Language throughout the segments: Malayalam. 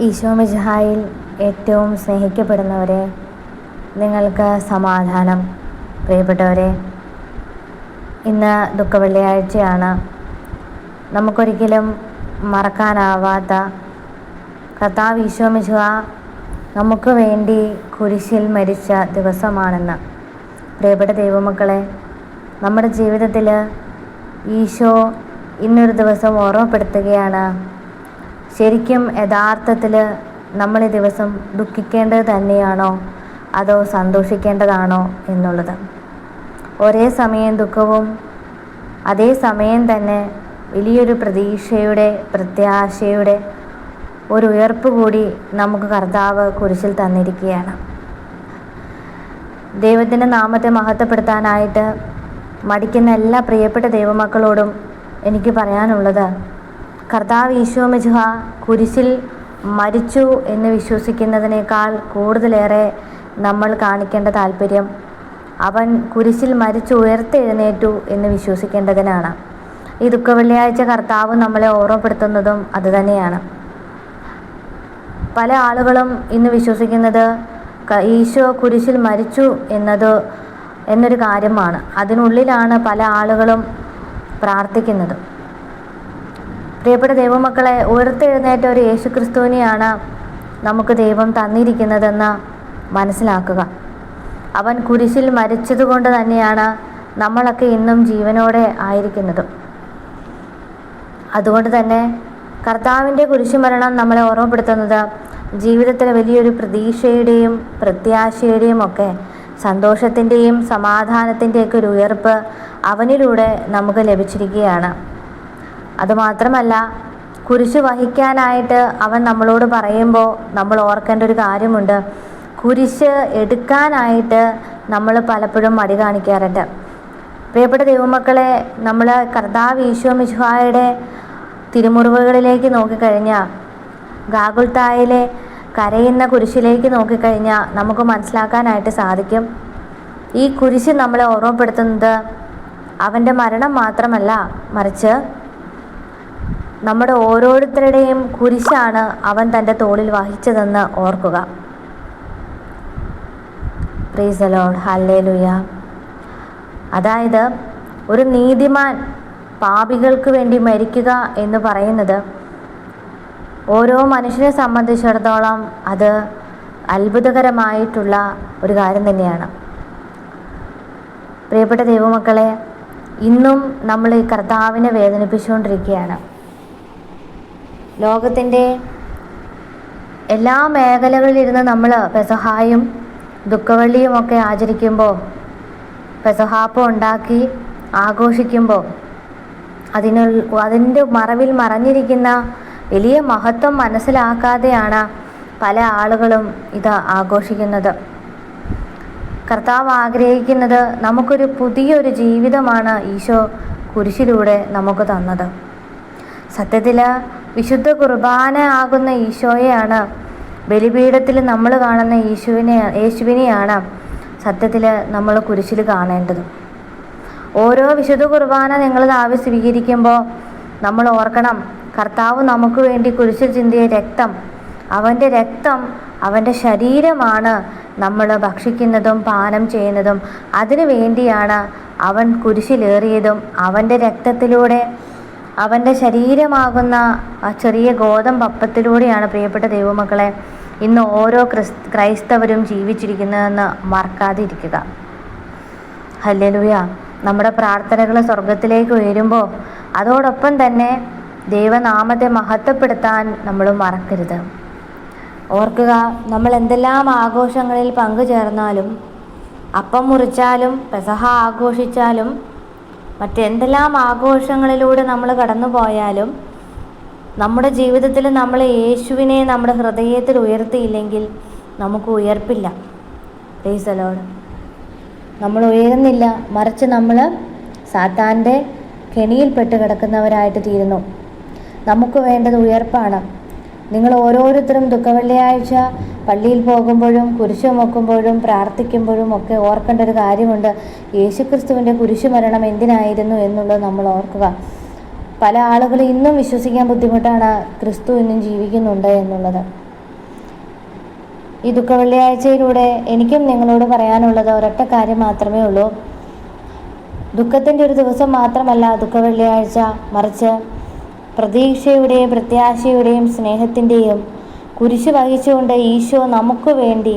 ഈശോ മിശിഹായിൽ ഏറ്റവും സ്നേഹിക്കപ്പെടുന്നവരെ, നിങ്ങൾക്ക് സമാധാനം. പ്രിയപ്പെട്ടവരെ, ഇന്ന് ദുഃഖവെള്ളിയാഴ്ചയാണ്. നമുക്കൊരിക്കലും മറക്കാനാവാത്ത കർത്താവ് ഈശോ മിശിഹാ നമുക്ക് വേണ്ടി കുരിശിൽ മരിച്ച ദിവസമാണെന്ന്. പ്രിയപ്പെട്ട ദൈവമക്കളെ, നമ്മുടെ ജീവിതത്തിൽ ഈശോ ഇന്നൊരു ദിവസം ഓർമ്മപ്പെടുത്തുകയാണ്. ശരിക്കും യഥാർത്ഥത്തിൽ നമ്മൾ ഈ ദിവസം ദുഃഖിക്കേണ്ടത് തന്നെയാണോ അതോ സന്തോഷിക്കേണ്ടതാണോ എന്നുള്ളത്. ഒരേ സമയം ദുഃഖവും അതേ സമയം തന്നെ വലിയൊരു പ്രതീക്ഷയുടെ, പ്രത്യാശയുടെ ഒരു ഉയർപ്പ് കൂടി നമുക്ക് കർത്താവ് കുരിശിൽ തന്നിരിക്കുകയാണ്. ദൈവത്തിൻ്റെ നാമത്തെ മഹത്വപ്പെടുത്താനായിട്ട് മടിക്കുന്ന എല്ലാ പ്രിയപ്പെട്ട ദൈവമക്കളോടും എനിക്ക് പറയാനുള്ളത്, കർത്താവ് ഈശോ മിശിഹ കുരിശിൽ മരിച്ചു എന്ന് വിശ്വസിക്കുന്നതിനേക്കാൾ കൂടുതലേറെ നമ്മൾ കാണിക്കേണ്ട താല്പര്യം അവൻ കുരിശിൽ മരിച്ചു ഉയർത്തെഴുന്നേറ്റു എന്ന് വിശ്വസിക്കേണ്ടതിനാണ്. ഈ ദുഃഖവെള്ളിയാഴ്ച കർത്താവ് നമ്മളെ ഓർമ്മപ്പെടുത്തുന്നതും അതുതന്നെയാണ്. പല ആളുകളും ഇന്ന് വിശ്വസിക്കുന്നത് ഈശോ കുരിശിൽ മരിച്ചു എന്നൊരു കാര്യമാണ്. അതിനുള്ളിലാണ് പല ആളുകളും പ്രാർത്ഥിക്കുന്നത്. പ്രിയപ്പെട്ട ദൈവമക്കളെ, ഉയർത്തെഴുന്നേറ്റ ഒരു യേശുക്രിസ്തുവിനെയാണ് നമുക്ക് ദൈവം തന്നിരിക്കുന്നതെന്ന് മനസ്സിലാക്കുക. അവൻ കുരിശിൽ മരിച്ചതുകൊണ്ട് തന്നെയാണ് നമ്മളൊക്കെ ഇന്നും ജീവനോടെ ആയിരിക്കുന്നത്. അതുകൊണ്ട് തന്നെ കർത്താവിൻ്റെ കുരിശുമരണം നമ്മളെ ഓർമ്മപ്പെടുത്തുന്നത് ജീവിതത്തിലെ വലിയൊരു പ്രതീക്ഷയുടെയും പ്രത്യാശയുടെയും ഒക്കെ സന്തോഷത്തിൻ്റെയും സമാധാനത്തിൻ്റെയൊക്കെ ഒരു ഉയർപ്പ് അവനിലൂടെ നമുക്ക് ലഭിച്ചിരിക്കുകയാണ്. അതുമാത്രമല്ല, കുരിശ് വഹിക്കാനായിട്ട് അവൻ നമ്മളോട് പറയുമ്പോൾ നമ്മൾ ഓർക്കേണ്ട ഒരു കാര്യമുണ്ട്. കുരിശ് എടുക്കാനായിട്ട് നമ്മൾ പലപ്പോഴും മടി കാണിക്കാറുണ്ട്. പ്രിയപ്പെട്ട ദൈവമക്കളെ, നമ്മൾ കർത്താവ് ഈശോ മിശിഹായുടെ തിരുമുറിവുകളിലേക്ക് നോക്കിക്കഴിഞ്ഞാൽ, ഗാഗുൽത്തായിലെ കരയുന്ന കുരിശിലേക്ക് നോക്കിക്കഴിഞ്ഞാൽ നമുക്ക് മനസ്സിലാക്കാനായിട്ട് സാധിക്കും. ഈ കുരിശ് നമ്മളെ ഓർമ്മപ്പെടുത്തുന്നത് അവൻ്റെ മരണം മാത്രമല്ല, മറിച്ച് നമ്മുടെ ഓരോരുത്തരുടെയും കുരിശാണ് അവൻ തൻ്റെ തോളിൽ വഹിച്ചതെന്ന് ഓർക്കുക. Praise the Lord, hallelujah. അതായത് ഒരു നീതിമാൻ പാപികൾക്ക് വേണ്ടി മരിക്കുക എന്ന് പറയുന്നത് ഓരോ മനുഷ്യനെ സംബന്ധിച്ചിടത്തോളം അത് അത്ഭുതകരമായിട്ടുള്ള ഒരു കാര്യം തന്നെയാണ്. പ്രിയപ്പെട്ട ദൈവമക്കളെ, ഇന്നും നമ്മൾ ഈ കർത്താവിനെ വേദനിപ്പിച്ചുകൊണ്ടിരിക്കുകയാണ്. ലോകത്തിൻ്റെ എല്ലാ മേഖലകളിലിരുന്ന് നമ്മൾ പെസഹായും ദുഃഖവെള്ളിയും ഒക്കെ ആചരിക്കുമ്പോൾ, പെസഹാപ്പം ഉണ്ടാക്കി ആഘോഷിക്കുമ്പോൾ അതിൻ്റെ മറവിൽ മറഞ്ഞിരിക്കുന്ന വലിയ മഹത്വം മനസ്സിലാക്കാതെയാണ് പല ആളുകളും ഇത് ആഘോഷിക്കുന്നത്. കർത്താവ് ആഗ്രഹിക്കുന്നത് നമുക്കൊരു പുതിയൊരു ജീവിതമാണ് ഈശോ കുരിശിലൂടെ നമുക്ക് തന്നത്. സത്യത്തിൽ വിശുദ്ധ കുർബാന ആകുന്ന ഈശോയെയാണ്, ബലിപീഠത്തിൽ നമ്മൾ കാണുന്ന യേശുവിനെയാണ് സത്യത്തിൽ നമ്മൾ കുരിശിൽ കാണേണ്ടത്. ഓരോ വിശുദ്ധ കുർബാന നിങ്ങൾ സ്വീകരിക്കുമ്പോൾ നമ്മൾ ഓർക്കണം, കർത്താവ് നമുക്ക് വേണ്ടി കുരിശിൽ ചിന്തിയ രക്തം, അവൻ്റെ രക്തം, അവൻ്റെ ശരീരമാണ് നമ്മൾ ഭക്ഷിക്കുന്നതും പാനം ചെയ്യുന്നതും. അതിനു വേണ്ടിയാണ് അവൻ കുരിശിലേറിയതും. അവൻ്റെ രക്തത്തിലൂടെ, അവൻ്റെ ശരീരമാകുന്ന ആ ചെറിയ ഗോതമ്പപ്പത്തിലൂടെയാണ് പ്രിയപ്പെട്ട ദൈവമക്കളെ ഇന്ന് ഓരോ ക്രൈസ്തവരും ജീവിച്ചിരിക്കുന്നതെന്ന് മറക്കാതിരിക്കുക. ഹല്ലേലൂയ. നമ്മുടെ പ്രാർത്ഥനകൾ സ്വർഗത്തിലേക്ക് ഉയരുമ്പോൾ അതോടൊപ്പം തന്നെ ദൈവനാമത്തെ മഹത്വപ്പെടുത്താൻ നമ്മൾ മറക്കരുത്. ഓർക്കുക, നമ്മൾ എന്തെല്ലാം ആഘോഷങ്ങളിൽ പങ്കുചേർന്നാലും, അപ്പം മുറിച്ചാലും, പെസഹ ആഘോഷിച്ചാലും, മറ്റെന്തെല്ലാം ആഘോഷങ്ങളിലൂടെ നമ്മൾ കടന്നു പോയാലും, നമ്മുടെ ജീവിതത്തിൽ നമ്മൾ യേശുവിനെ നമ്മുടെ ഹൃദയത്തിൽ ഉയർത്തിയില്ലെങ്കിൽ നമുക്ക് ഉയർപ്പില്ല. Praise the Lord. നമ്മൾ ഉയരുന്നില്ല, മറിച്ച് നമ്മൾ സാത്താൻ്റെ കെണിയിൽപ്പെട്ട് കിടക്കുന്നവരായിട്ട് തീരുന്നു. നമുക്ക് വേണ്ടത് ഉയർപ്പാണ്. നിങ്ങൾ ഓരോരുത്തരും ദുഃഖവെള്ളിയാഴ്ച പള്ളിയിൽ പോകുമ്പോഴും കുരിശ് ചുമക്കുമ്പോഴും പ്രാർത്ഥിക്കുമ്പോഴും ഒക്കെ ഓർക്കേണ്ട ഒരു കാര്യമുണ്ട്. യേശുക്രിസ്തുവിൻ്റെ കുരിശുമരണം എന്തിനായിരുന്നു എന്നുള്ളത് നമ്മൾ ഓർക്കുക. പല ആളുകളും ഇന്നും വിശ്വസിക്കാൻ ബുദ്ധിമുട്ടാണ് ക്രിസ്തു ഇന്നും ജീവിക്കുന്നുണ്ട് എന്നുള്ളത്. ഈ ദുഃഖ വെള്ളിയാഴ്ചയിലൂടെ എനിക്കും നിങ്ങളോട് പറയാനുള്ളത് ഒരൊറ്റ കാര്യം മാത്രമേ ഉള്ളൂ. ദുഃഖത്തിൻ്റെ ഒരു ദിവസം മാത്രമല്ല ദുഃഖ വെള്ളിയാഴ്ച, മറിച്ച് പ്രതീക്ഷയുടെയും പ്രത്യാശയുടെയും സ്നേഹത്തിൻ്റെയും കുരിശ് വഹിച്ചുകൊണ്ട് ഈശോ നമുക്ക് വേണ്ടി,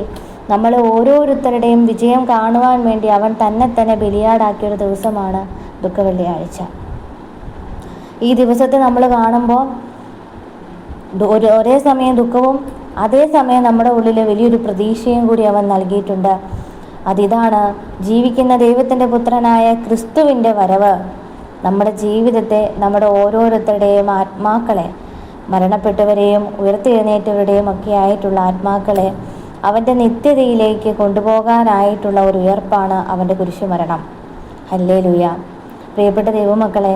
നമ്മൾ ഓരോരുത്തരുടെയും വിജയം കാണുവാൻ വേണ്ടി അവൻ തന്നെ ബലിയാടാക്കിയൊരു ദിവസമാണ് ദുഃഖ വെള്ളിയാഴ്ച. ഈ ദിവസത്തെ നമ്മൾ കാണുമ്പോൾ ഒരേ സമയം ദുഃഖവും അതേസമയം നമ്മുടെ ഉള്ളിൽ വലിയൊരു പ്രതീക്ഷയും കൂടി അവൻ നൽകിയിട്ടുണ്ട്. അതിതാണ് ജീവിക്കുന്ന ദൈവത്തിൻ്റെ പുത്രനായ ക്രിസ്തുവിൻ്റെ വരവ് നമ്മുടെ ജീവിതത്തെ, നമ്മുടെ ഓരോരുത്തരുടെയും ആത്മാക്കളെ, മരണപ്പെട്ടവരെയും ഉയർത്തെഴുന്നേറ്റവരുടെയും ഒക്കെ ആയിട്ടുള്ള ആത്മാക്കളെ അവൻ്റെ നിത്യതയിലേക്ക് കൊണ്ടുപോകാനായിട്ടുള്ള ഒരു ഉയർപ്പാണ് അവൻ്റെ കുരിശുമരണം. ഹല്ലേലൂയ. പ്രിയപ്പെട്ട ദൈവമക്കളെ,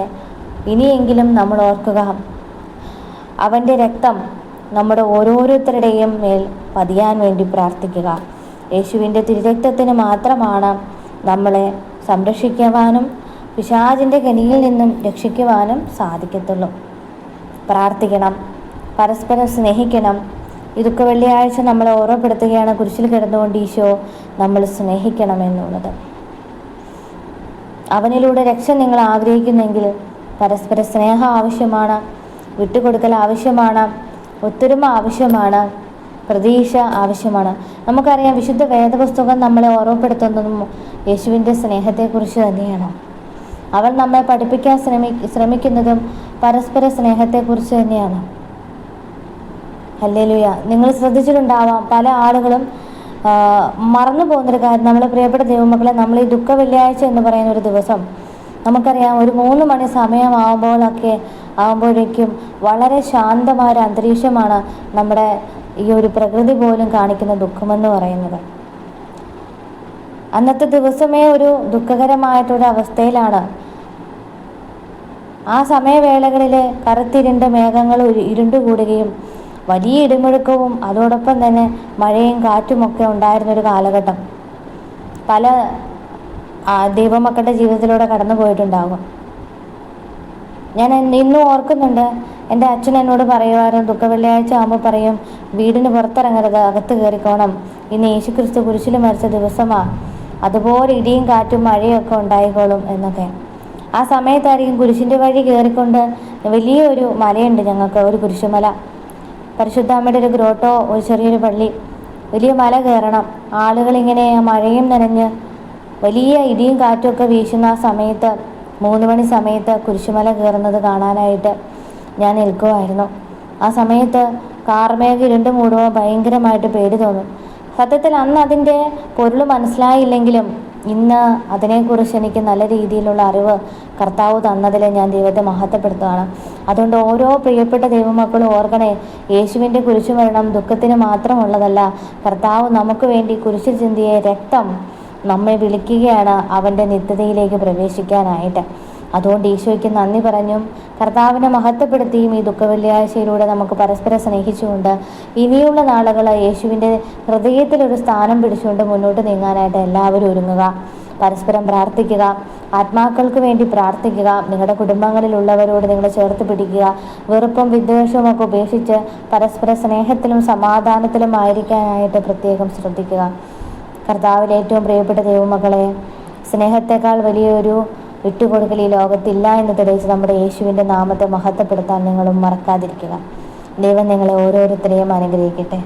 ഇനിയെങ്കിലും നമ്മൾ ഓർക്കുക, അവൻ്റെ രക്തം നമ്മുടെ ഓരോരുത്തരുടെയും മേൽ പതിയാൻ വേണ്ടി പ്രാർത്ഥിക്കുക. യേശുവിൻ്റെ തിരുരക്തത്തിന് മാത്രമാണ് നമ്മളെ സംരക്ഷിക്കുവാനും പിശാചിൻ്റെ കെണിയിൽ നിന്നും രക്ഷിക്കുവാനും സാധിക്കത്തുള്ളൂ. പ്രാർത്ഥിക്കണം, പരസ്പരം സ്നേഹിക്കണം. ഈ ദുഃഖ വെള്ളിയാഴ്ച നമ്മളെ ഓർമ്മപ്പെടുത്തുകയാണ് കുരിശിൽ കിടന്നുകൊണ്ട് ഈശോ നമ്മൾ സ്നേഹിക്കണമെന്നുള്ളത്. അവനിലൂടെ രക്ഷ നിങ്ങൾ ആഗ്രഹിക്കുന്നെങ്കിൽ പരസ്പര സ്നേഹം ആവശ്യമാണ്, വിട്ടുകൊടുക്കൽ ആവശ്യമാണ്, ഒത്തൊരുമ ആവശ്യമാണ്, പ്രതീക്ഷ ആവശ്യമാണ്. നമുക്കറിയാം, വിശുദ്ധ വേദപുസ്തകം നമ്മളെ ഓർമ്മപ്പെടുത്തുന്നതും യേശുവിൻ്റെ സ്നേഹത്തെക്കുറിച്ച് തന്നെയാണ്. അവൻ നമ്മെ പഠിപ്പിക്കാൻ ശ്രമിക്കുന്നതും പരസ്പര സ്നേഹത്തെക്കുറിച്ച് തന്നെയാണ്. ഹല്ലേലൂയ. നിങ്ങൾ ശ്രദ്ധിച്ചിട്ടുണ്ടാവാം, പല ആളുകളും മറന്നു പോകുന്നൊരു കാര്യം, നമ്മളെ പ്രിയപ്പെട്ട ദൈവമക്കളെ, നമ്മൾ ഈ ദുഃഖ വെള്ളിയാഴ്ച എന്ന് പറയുന്ന ഒരു ദിവസം നമുക്കറിയാം, ഒരു 3 മണി സമയമാകുമ്പോഴേക്കും വളരെ ശാന്തമായ ഒരു അന്തരീക്ഷമാണ് നമ്മുടെ ഈ ഒരു പ്രകൃതി പോലും കാണിക്കുന്ന ദുഃഖമെന്ന് പറയുന്നത്. അന്നത്തെ ദിവസമേ ഒരു ദുഃഖകരമായിട്ടൊരു അവസ്ഥയിലാണ്. ആ സമയവേളകളിൽ കറുത്തിരുണ്ട മേഘങ്ങൾ ഇരുണ്ടുകൂടുകയും വലിയ ഇടിമുഴക്കവും അതോടൊപ്പം തന്നെ മഴയും കാറ്റുമൊക്കെ ഉണ്ടായിരുന്നൊരു കാലഘട്ടം പല ദൈവമക്കളുടെ ജീവിതത്തിലൂടെ കടന്നു പോയിട്ടുണ്ടാകും. ഞാൻ ഇന്നും ഓർക്കുന്നുണ്ട്, എൻ്റെ അച്ഛൻ എന്നോട് പറയുമായിരുന്നു, ദുഃഖ വെള്ളിയാഴ്ച ആകുമ്പോൾ പറയും, വീടിന് പുറത്തിറങ്ങരുത്, അകത്ത് കയറിക്കോണം, ഇന്ന് യേശുക്രിസ്തു കുരിശിൽ മരിച്ച ദിവസമാണ്, അതുപോലെ ഇടിയും കാറ്റും മഴയൊക്കെ ഉണ്ടായിക്കോളും എന്നൊക്കെ. ആ സമയത്തായിരിക്കും കുരിശിൻ്റെ വഴി കയറിക്കൊണ്ട് വലിയൊരു മലയുണ്ട് ഞങ്ങൾക്ക്, ഒരു കുരിശുമല, പരിശുദ്ധാമ്മയുടെ ഒരു ഗ്രോട്ടോ, ഒരു ചെറിയൊരു പള്ളി, വലിയ മല കയറണം. ആളുകളിങ്ങനെ മഴയും നനഞ്ഞ് വലിയ ഇടിയും കാറ്റുമൊക്കെ വീശുന്ന ആ സമയത്ത്, 3 മണി സമയത്ത് കുരിശുമല കയറുന്നത് കാണാനായിട്ട് ഞാൻ നിൽക്കുമായിരുന്നു. ആ സമയത്ത് കാർമേഘ ഇരുണ്ട് മൂടുമ്പോൾ ഭയങ്കരമായിട്ട് പേടി തോന്നും. സത്യത്തിൽ അന്ന് അതിൻ്റെ പൊരുൾ മനസ്സിലായില്ലെങ്കിലും ഇന്ന് അതിനെക്കുറിച്ച് എനിക്ക് നല്ല രീതിയിലുള്ള അറിവ് കർത്താവ് തന്നതിൽ ഞാൻ ദൈവത്തെ മഹത്വപ്പെടുത്തുകയാണ്. അതുകൊണ്ട് ഓരോ പ്രിയപ്പെട്ട ദൈവമക്കളും ഓർക്കണേ, യേശുവിൻ്റെ കുരിശുമരണം ദുഃഖത്തിന് മാത്രമുള്ളതല്ല. കർത്താവ് നമുക്ക് വേണ്ടി കുരിശിൽ ചിന്തിയ രക്തം നമ്മെ വിളിക്കുകയാണ് അവൻ്റെ നിത്യതയിലേക്ക് പ്രവേശിക്കാനായിട്ട്. അതുകൊണ്ട് ഈശോയ്ക്ക് നന്ദി പറഞ്ഞും കർത്താവിനെ മഹത്വപ്പെടുത്തിയും ഈ ദുഃഖ വെള്ളിയാഴ്ചയിലൂടെ നമുക്ക് പരസ്പരം സ്നേഹിച്ചുകൊണ്ട് ഇനിയുള്ള നാളുകൾ യേശുവിൻ്റെ ഹൃദയത്തിലൊരു സ്ഥാനം പിടിച്ചുകൊണ്ട് മുന്നോട്ട് നീങ്ങാനായിട്ട് എല്ലാവരും ഒരുങ്ങുക. പരസ്പരം പ്രാർത്ഥിക്കുക, ആത്മാക്കൾക്ക് വേണ്ടി പ്രാർത്ഥിക്കുക, നിങ്ങളുടെ കുടുംബങ്ങളിലുള്ളവരോട് നിങ്ങൾ ചേർത്ത് പിടിക്കുക. വെറുപ്പും വിദ്വേഷവും ഒക്കെ ഉപേക്ഷിച്ച് പരസ്പര സ്നേഹത്തിലും സമാധാനത്തിലും ആയിരിക്കാനായിട്ട് പ്രത്യേകം ശ്രദ്ധിക്കുക. കർത്താവിൽ ഏറ്റവും പ്രിയപ്പെട്ട ദൈവമക്കളെ, സ്നേഹത്തെക്കാൾ വലിയൊരു വിട്ടുകൊടുക്കൽ ഈ ലോകത്തില്ല എന്ന് തെളിയിച്ച് നമ്മുടെ യേശുവിൻ്റെ നാമത്തെ മഹത്വപ്പെടുത്താൻ നിങ്ങളും മറക്കാതിരിക്കുക. ദൈവം നിങ്ങളെ ഓരോരുത്തരെയും അനുഗ്രഹിക്കട്ടെ.